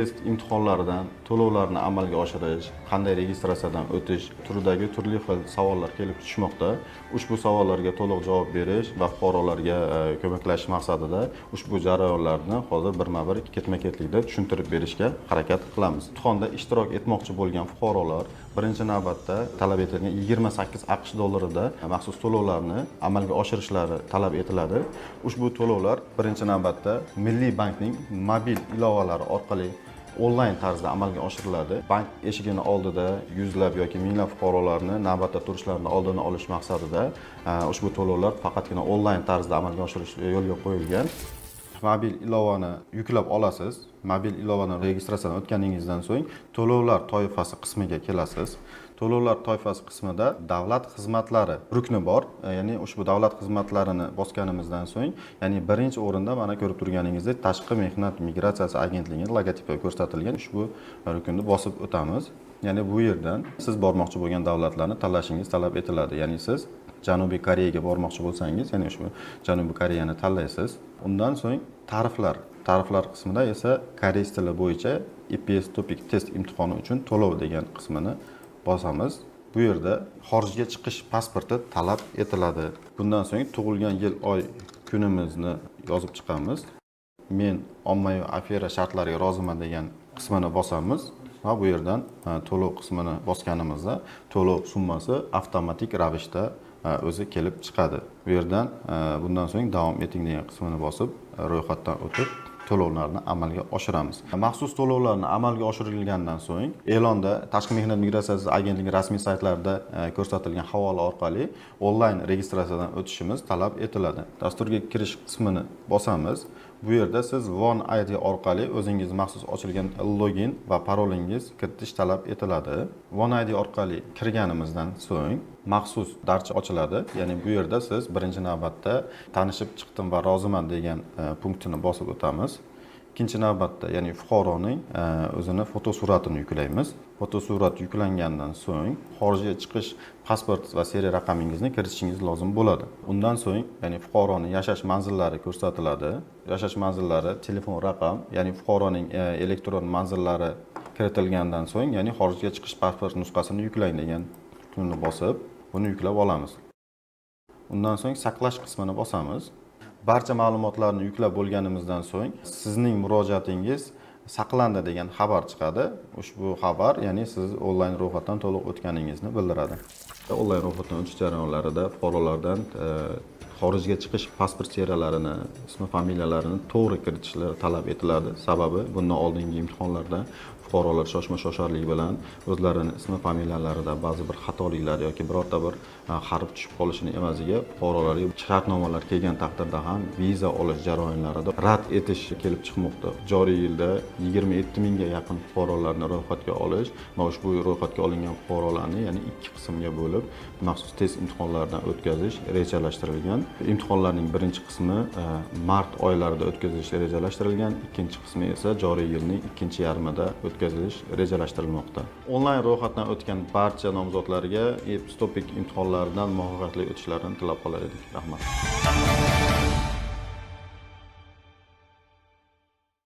Test imtihonlaridan to'lovlarni amalga oshirish, qanday registratsiyadan o'tish turidagi turli xil savollar kelib tushmoqda. Ushbu savollarga to'liq javob berish va fuqarolarga ko'maklashish maqsadida ushbu jarayonlarni hozir birma-bir ketma-ketlikda tushuntirib berishga harakat qilamiz. Imtihonda ishtirok etmoqchi bo'lgan fuqarolar birinchi navbatda talab etilgan 28 AQSh dollarida maxsus to'lovlarni amalga oshirishlari talab etiladi. Ushbu to'lovlar birinchi navbatda Milliy bankning mobil ilovalari orqali onlayn tarzda amalga oshiriladi. Bank eshigini oldida yuzlab yoki minglab fuqarolarni navbatda turishlarini oldini olish maqsadida ushbu to'lovlar faqatgina onlayn tarzda amalga oshirish yo'lga qo'yilgan. Mobil ilovani yuklab olasiz. Mobil ilovani registratsiyadan o'tganingizdan so'ng to'lovlar toifasi qismiga kelasiz. To'lovlar toifasi qismida davlat xizmatlari rukni bor. Ya'ni ushbu davlat xizmatlarini bosganimizdan so'ng, ya'ni birinchi o'rinda mana ko'rib turganingizdek Tashqi mehnat migratsiyasi agentligining logotipi ko'rsatilgan ushbu ruknni bosib o'tamiz. Ya'ni bu yerdan siz bormoqchi bo'lgan davlatlarni tanlashingiz talab etiladi. Ya'ni siz Janubiy Koreyaga bormoqchi bo'lsangiz, ya'ni ushbu Janubiy Koreyani tanlaysiz. Undan so'ng tariflar qismida esa koreys tili bo'yicha EPS Topic test imtihoni uchun to'lov degan qismini bosamiz. Bu yerda xorijga chiqish pasporti talab etiladi. Bundan so'ng tug'ilgan yil, oy, kunimizni yozib chiqamiz. Men ommaviy afera shartlariga roziman degan qismini bosamiz va bu yerdan to'lov qismini bosganimizda to'lov summasi avtomatik ravishda o'zi kelib chiqadi. Bu yerdan bundan so'ng davom eting degan qismini bosib ro'yxatdan o'tib to'lovlarni amalga oshiramiz. Maxsus to'lovlarni amalga oshirilgandan so'ng e'londa Tashqi mehnat migratsiyasi agentligi rasmiy saytlarida ko'rsatilgan havola orqali onlayn registratsiyadan o'tishimiz talab etiladi. Dasturga kirish qismini bosamiz. Bu yerda siz One ID orqali o'zingiz maxsus ochilgan login va parolingiz kiritish talab etiladi. One ID orqali kirganimizdan so'ng maxsus darcha ochiladi. Ya'ni bu yerda siz birinchi navbatda tanishib chiqdim va roziman degan punktini bosib o'tamiz. Ikkinchi navbatda, ya'ni fuqaroning o'zini fotosuratini yuklaymiz. Fotosurat yuklangandan so'ng xorijga chiqish pasport va seriya raqamingizni kiritishingiz lozim bo'ladi. Undan so'ng, ya'ni fuqaroning yashash manzillari ko'rsatiladi. Yashash manzillari, telefon raqam, ya'ni fuqaroning elektron manzillari kiritilgandan so'ng, ya'ni xorijga chiqish pasport nusxasini yuklang degan tugmani bosib, buni yuklab olamiz. Undan so'ng saqlash qismini bosamiz. Barcha ma'lumotlarni yuklab bo'lganimizdan so'ng sizning murojaatingiz saqlandi degan xabar chiqadi. Ushbu xabar, ya'ni siz onlayn ro'yxatdan to'liq o'tganingizni bildiradi. Onlayn ro'yxatdan o'tish jarayonlarida fuqarolardan xorijga chiqish pasport seriyalarini, ismi familiyalarini to'g'ri kiritishlari talab etiladi. Sababi bundan oldingi imtihonlarda fuqarolar shoshma-shosharlik bilan o'zlarining ismi familiyalarida ba'zi bir xatoliklar yoki birorta bir harf tushib qolishini evaziga fuqarolarga shartnomalar kelgan taqdirda ham viza olish jarayonlarida rad etish kelib chiqmoqda. Joriy yilda 27 mingga yaqin fuqarolarni ro'yxatga olish va ushbu ro'yxatga olingan fuqarolarni ya'ni ikki qismga bo'lib maxsus test imtihonlaridan o'tkazish rejalashtirilgan. Imtihonlarning birinchi qismi mart oylarida o'tkazish rejalashtirilgan, ikkinchi qismi esa joriy yilning ikkinchi yarmida o'tkazilish rejalashtirilmoqda. Onlayn ro'yxatdan o'tgan barcha nomzodlarga EPS Topic imtihonlaridan muvaffaqiyatli o'tishlarini tilab qolar edik. Rahmat.